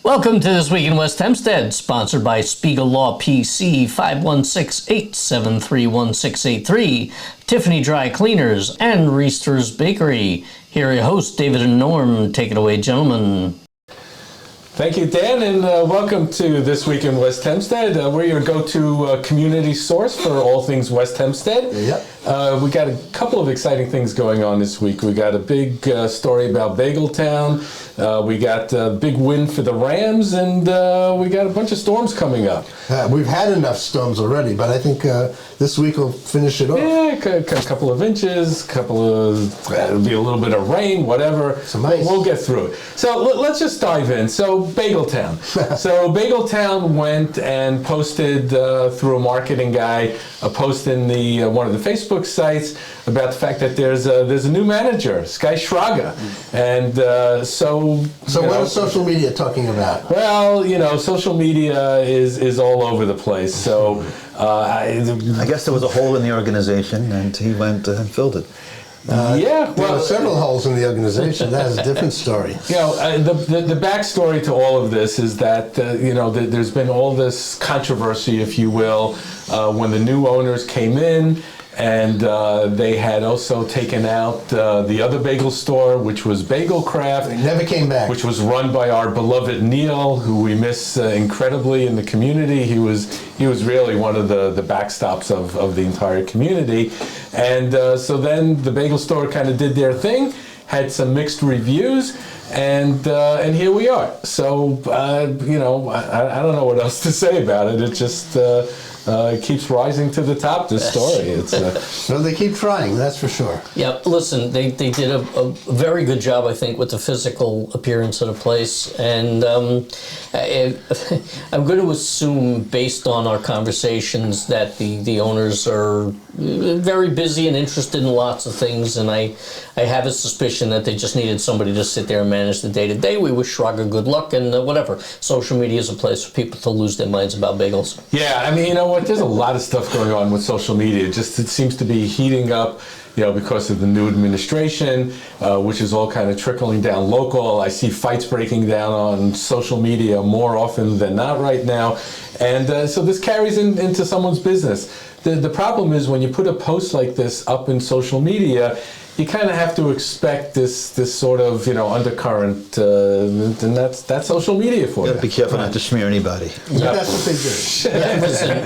Welcome to This Week in West Hempstead, sponsored by Spiegel Law PC, 516-873-1683, Tiffany Dry Cleaners, and Reister's Bakery. Here are your hosts, David and Norm. Take it away, gentlemen. Thank you, Dan, and welcome to This Week in West Hempstead. We're your go-to community source for all things West Hempstead. Yep. We got a couple of exciting things going on this week. We got a big story about Bagel Town. We got a big win for the Rams, and we got a bunch of storms coming up. We've had enough storms already, but I think this week will finish it off. Yeah, a couple of inches, it'll be a little bit of rain, whatever. Some ice. We'll get through it. So let's just dive in. So Bagel Town. So Bagel Town went and posted through a marketing guy, a post in the one of the Facebook sites about the fact that there's a new manager, Sky Schrager, and so what is social media talking about? Well, social media is all over the place. So I guess there was a hole in the organization, and he went and filled it. There were several holes in the organization. That is a different story. The backstory to all of this is that there's been all this controversy, if you will, when the new owners came in. And they had also taken out the other bagel store, which was Bagel Craft. They never came back. Which was run by our beloved Neil, who we miss incredibly in the community. He was really one of the backstops of the entire community. And so then the bagel store kind of did their thing, had some mixed reviews, and here we are. So, I don't know what else to say about it. It just... it keeps rising to the top, this story. Well, they keep trying, that's for sure. Yeah, listen, they did a very good job, I think, with the physical appearance of the place. And I'm going to assume, based on our conversations, that the owners are very busy and interested in lots of things. And I have a suspicion that they just needed somebody to sit there and manage the day-to-day. We wish Schrager good luck and whatever. Social media is a place for people to lose their minds about bagels. Yeah, I mean, there's a lot of stuff going on with social media. It seems to be heating up, because of the new administration, which is all kind of trickling down local. I see fights breaking down on social media more often than not right now. And so this carries into someone's business. The problem is when you put a post like this up in social media, you kind of have to expect this sort of undercurrent, and that's social media for you. Be careful not to smear anybody. Yeah, that's what they do. Yeah, listen,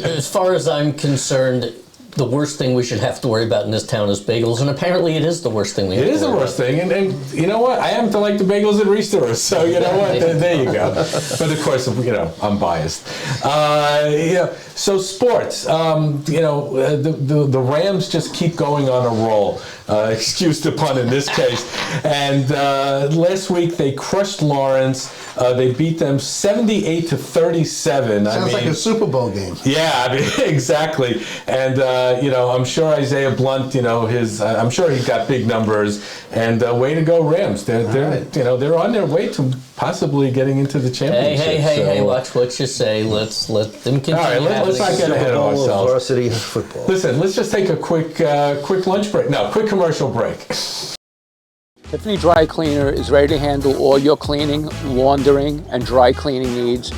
as far as I'm concerned, the worst thing we should have to worry about in this town is bagels, and apparently it is the worst thing we have to worry about. It is the worst thing, and you know what? I happen to like the bagels at Reister's, so you know what? There you go. But of course, I'm biased. So sports, the Rams just keep going on a roll. Excuse the pun in this case. And last week they crushed Lawrence. They beat them 78-37. Sounds like a Super Bowl game. Yeah, exactly. And I'm sure Isaiah Blunt, I'm sure he got big numbers. And way to go, Rams. They're on their way to possibly getting into the championship. Hey! Watch what you say. Let's let them continue. All right, let's not get ahead of ourselves. Varsity football. Listen, let's just take a quick lunch break. No, quick commercial break. Tiffany Dry Cleaner is ready to handle all your cleaning, laundering, and dry cleaning needs.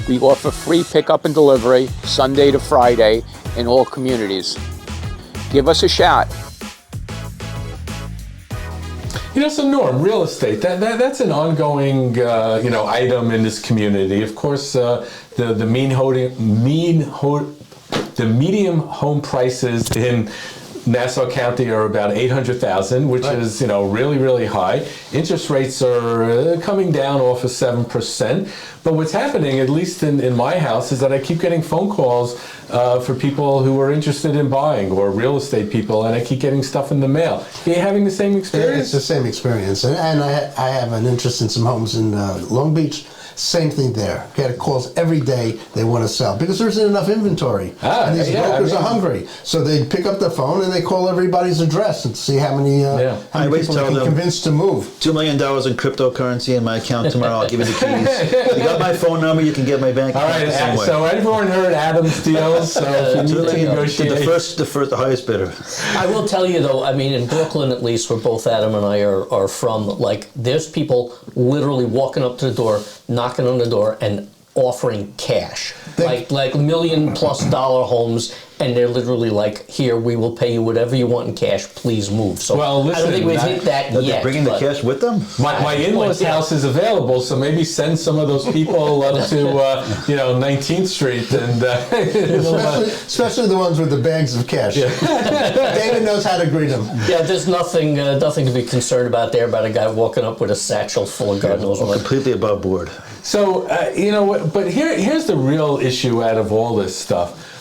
We offer free pickup and delivery Sunday to Friday in all communities. Give us a shot. So Norm, real estate, that's an ongoing, item in this community. Of course, the medium home prices in Nassau County are about $800,000, which is, really, really high. Interest rates are coming down off of 7%. But what's happening, at least in my house, is that I keep getting phone calls for people who are interested in buying, or real estate people, and I keep getting stuff in the mail. Are you having the same experience? It's the same experience. And I have an interest in some homes in Long Beach. Same thing there. Get calls every day. They want to sell because there isn't enough inventory, and these brokers are hungry. So they pick up the phone and they call everybody's address and see how many people they can convince to move. $2 million in cryptocurrency in my account tomorrow. I'll give you the keys. You got my phone number. You can get my bank account. All right. So everyone heard Adam's deals. So if you need to negotiate, the highest bidder. I will tell you though. I mean, in Brooklyn at least, where both Adam and I are from, like there's people literally walking up to the door, knocking knocking on the door and offering cash, like $1 million+ homes, and they're literally like, "Here, we will pay you whatever you want in cash. Please move." So Well, listen, I don't think we've hit that They're yet. bringing the but- cash with them? My in-laws' house is available, so maybe send some of those people up to 19th Street and Especially the ones with the bags of cash. David knows how to greet them. Yeah, there's nothing to be concerned about there about a guy walking up with a satchel full of God knows what. Completely above board. So, but here's the real issue out of all this stuff.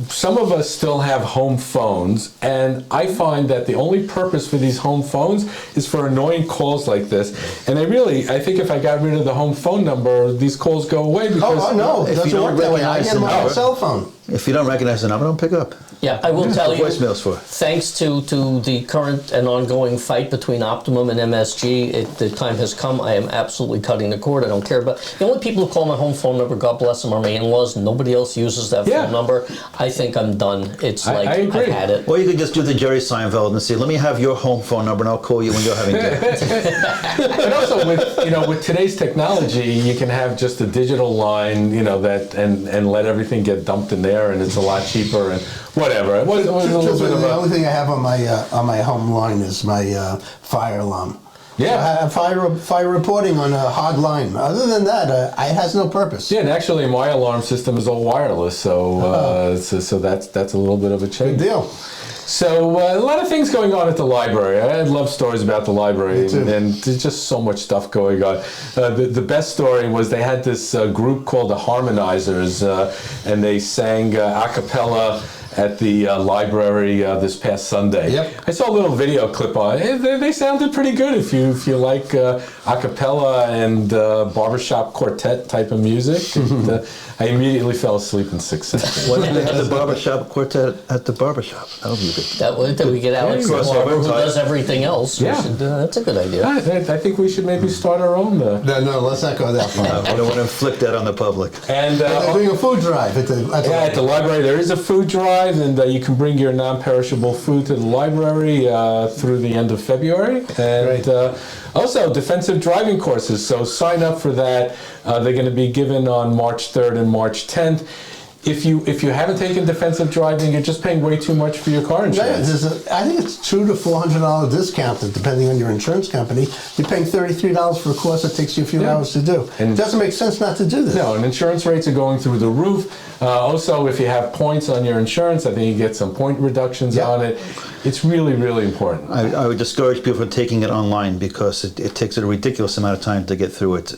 Some of us still have home phones, and I find that the only purpose for these home phones is for annoying calls like this. And I think if I got rid of the home phone number, these calls go away because... Oh, no, it If you doesn't don't work that way. I recognize get them the on my number- cell phone. If you don't recognize the number, don't pick up. Yeah, I will tell you, Voicemails for. thanks to the current and ongoing fight between Optimum and MSG, the time has come. I am absolutely cutting the cord. I don't care about... The only people who call my home phone number, God bless them, are my in-laws. Nobody else uses that phone number. I think I'm done. It's I like, agree. I've had it. Or you could just do the Jerry Seinfeld and say, "Let me have your home phone number and I'll call you when you're having dinner." And also with today's technology, you can have just a digital line, that and let everything get dumped in there, and it's a lot cheaper and whatever. It was a little bit of The a... only thing I have on my home line is my fire alarm. Yeah. I have fire reporting on a hard line. Other than that, it has no purpose. Yeah, and actually my alarm system is all wireless, so so that's a little bit of a change. Good deal. So a lot of things going on at the library. I love stories about the library, Me too. and there's just so much stuff going on. The best story was they had this group called the Harmonizers, and they sang a cappella at the library this past Sunday. Yep. I saw a little video clip on it. They sounded pretty good if you like a cappella and barbershop quartet type of music. And, I immediately fell asleep in 6 seconds. Why don't they have the barbershop quartet at the barbershop? That would be good. That we get Alex There you go. Barber, who does everything else. Yeah. We should, that's a good idea. I think we should maybe start our own. No, let's not go that far. I don't want to inflict that on the public. And They're doing a food drive at the at the library, there is a food drive, and you can bring your non-perishable food to the library through the end of February. And also, defensive driving courses. So sign up for that. They're going to be given on March 3rd and March 10th. If you haven't taken defensive driving, you're just paying way too much for your car insurance. I think it's $200 to $400 discount, depending on your insurance company. You're paying $33 for a course that takes you a few hours to do. And it doesn't make sense not to do this. No, and insurance rates are going through the roof. Also, if you have points on your insurance, I think you get some point reductions on it. It's really, really important. I would discourage people from taking it online because it takes a ridiculous amount of time to get through it.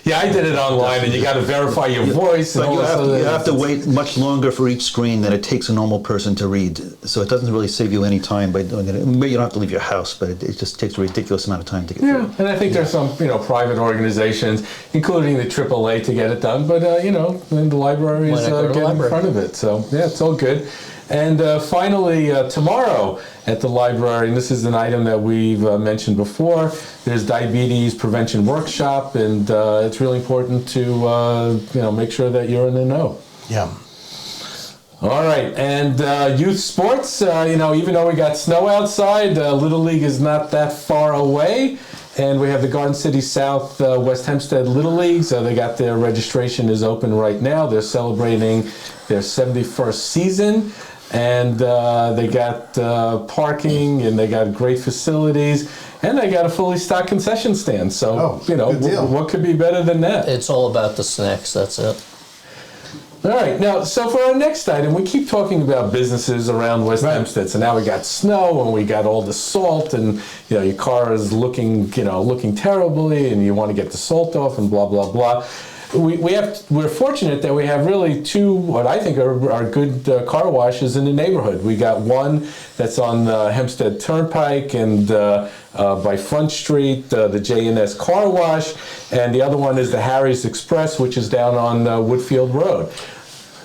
Yeah, I did it online, and you got to verify your voice. And But all you this have, other- you have to wait much longer for each screen than it takes a normal person to read. So it doesn't really save you any time by doing it. Maybe you don't have to leave your house, but it just takes a ridiculous amount of time to get through. Yeah, and I think there's some private organizations, including the AAA, to get it done. But then the library is Why not go to the getting in library? front of it. So yeah, it's all good. And finally, tomorrow at the library, and this is an item that we've mentioned before, there's diabetes prevention workshop, and it's really important to make sure that you're in the know. Yeah. All right, and youth sports, even though we got snow outside, Little League is not that far away. And we have the Garden City South West Hempstead Little League, so they got their registration is open right now. They're celebrating their 71st season, and they got parking, and they got great facilities, and they got a fully stocked concession stand. So, good deal. what could be better than that? It's all about the snacks, that's it. All right, now, so for our next item, we keep talking about businesses around West Hempstead. So now we got snow, and we got all the salt, and your car is looking terribly, and you want to get the salt off, and blah blah blah. We're fortunate that we have really two what I think are good car washes in the neighborhood. We got one that's on Hempstead Turnpike and by Front Street, the J&S Car Wash, and the other one is the Harry's Express, which is down on Woodfield Road.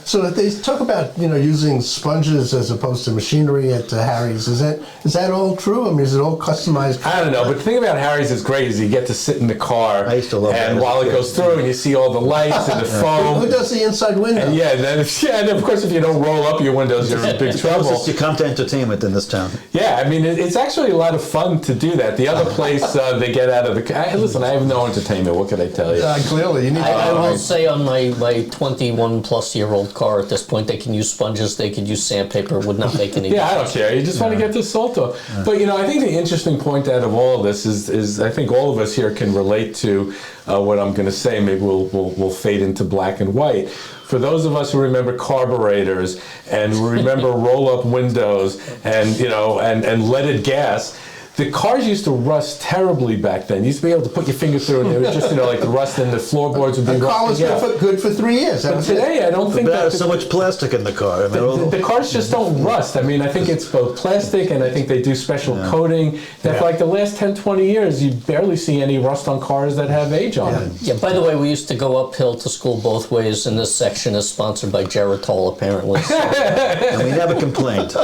So if they talk about using sponges as opposed to machinery at Harry's, is that all true? I mean, is it all customized? I don't know, but the thing about Harry's is great is you get to sit in the car. I used to love that. And while it goes through, and you see all the lights and the foam. Who does the inside window? And and of course, if you don't roll up your windows, you're in big trouble. You come to entertainment in this town. Yeah, I mean, it's actually a lot of fun to do that. The other place they get out of the car. Listen, I have no entertainment. What can I tell you? Clearly, you need. I will say on my 21-plus-year-old car at this point, they can use sponges, they could use sandpaper. It would not make any Yeah, I difference. don't care. You just want to get the salt off. But I think the interesting point out of all of this is I think all of us here can relate to what I'm going to say. Maybe we'll fade into black and white. For those of us who remember carburetors and remember roll-up windows and and leaded gas. The cars used to rust terribly back then. You used to be able to put your finger through, and there was just like the rust, and the floorboards would be The car was good for 3 years. But today, I don't think There's so much plastic in the car. I mean, the cars just don't rust. I mean, I think it's both plastic, and I think they do special coating. That for like the last 10, 20 years, you barely see any rust on cars that have age on them. Yeah, by the way, we used to go uphill to school both ways, and this section is sponsored by Geritol, apparently. So. and we never complained.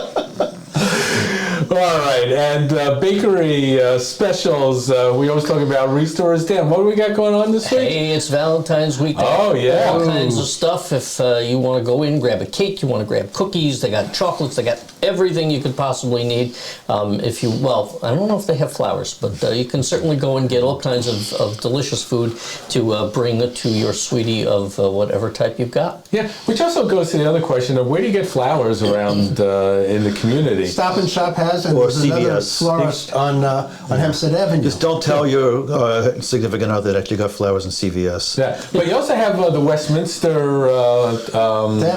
All right, and bakery specials. We always talk about restores. Dan, what do we got going on this week? Hey, it's Valentine's week. Oh, yeah. All kinds of stuff. If you want to go in, grab a cake, you want to grab cookies, they got chocolates, they got everything you could possibly need. I don't know if they have flowers, but you can certainly go and get all kinds of delicious food to bring to your sweetie of whatever type you've got. Yeah, which also goes to the other question of where do you get flowers around in the community? Stop and Shop has, and Or there's another CVS. florist on Hempstead Avenue. Just don't tell your significant other that you got flowers in CVS. Yeah, but you also have the Westminster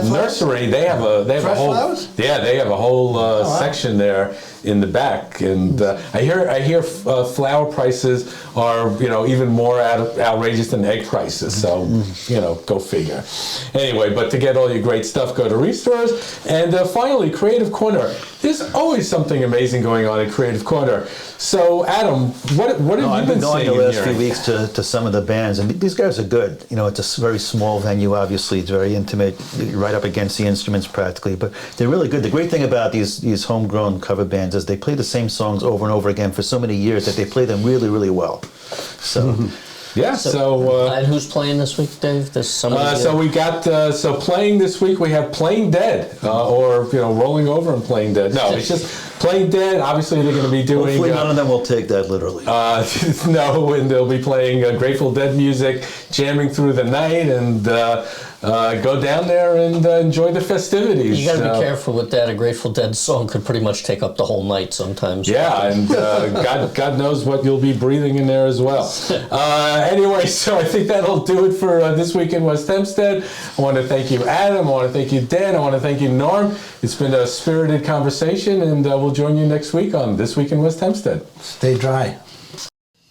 nursery. They have a Fresh whole flowers? they have a whole section there in the back, and I hear flower prices are even more outrageous than egg prices. So go figure. Anyway, but to get all your great stuff, go to Restores. And finally, Creative Corner. There's always something amazing going on at Creative Corner. So Adam, what have you I've been been going seeing the last here? few weeks to some of the bands, and these guys are good. It's a very small venue, obviously. It's very intimate, right up against the instruments practically, but they're really good. The great thing about these homegrown cover bands is they play the same songs over and over again for so many years that they play them really, really well. So... Yeah, so and who's playing this week, Dave? There's somebody. so we got playing this week. We have Playing Dead, or rolling over and Playing Dead. No, it's just Playing Dead. Obviously, they're going to be doing. hopefully none of them will take that literally. No, and they'll be playing Grateful Dead music, jamming through the night, and go down there and enjoy the festivities. You got to be careful with that. A Grateful Dead song could pretty much take up the whole night sometimes. Yeah, and God knows what you'll be breathing in there as well. Anyway, so I think that'll do it for This Week in West Hempstead. I want to thank you, Adam. I want to thank you, Dan. I want to thank you, Norm. It's been a spirited conversation, and we'll join you next week on This Week in West Hempstead. Stay dry.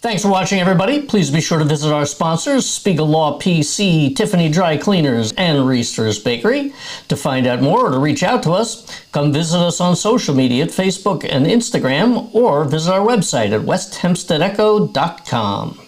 Thanks for watching, everybody. Please be sure to visit our sponsors, Spiegel Law PC, Tiffany Dry Cleaners, and Reester's Bakery. To find out more or to reach out to us, come visit us on social media at Facebook and Instagram, or visit our website at westhempsteadecho.com.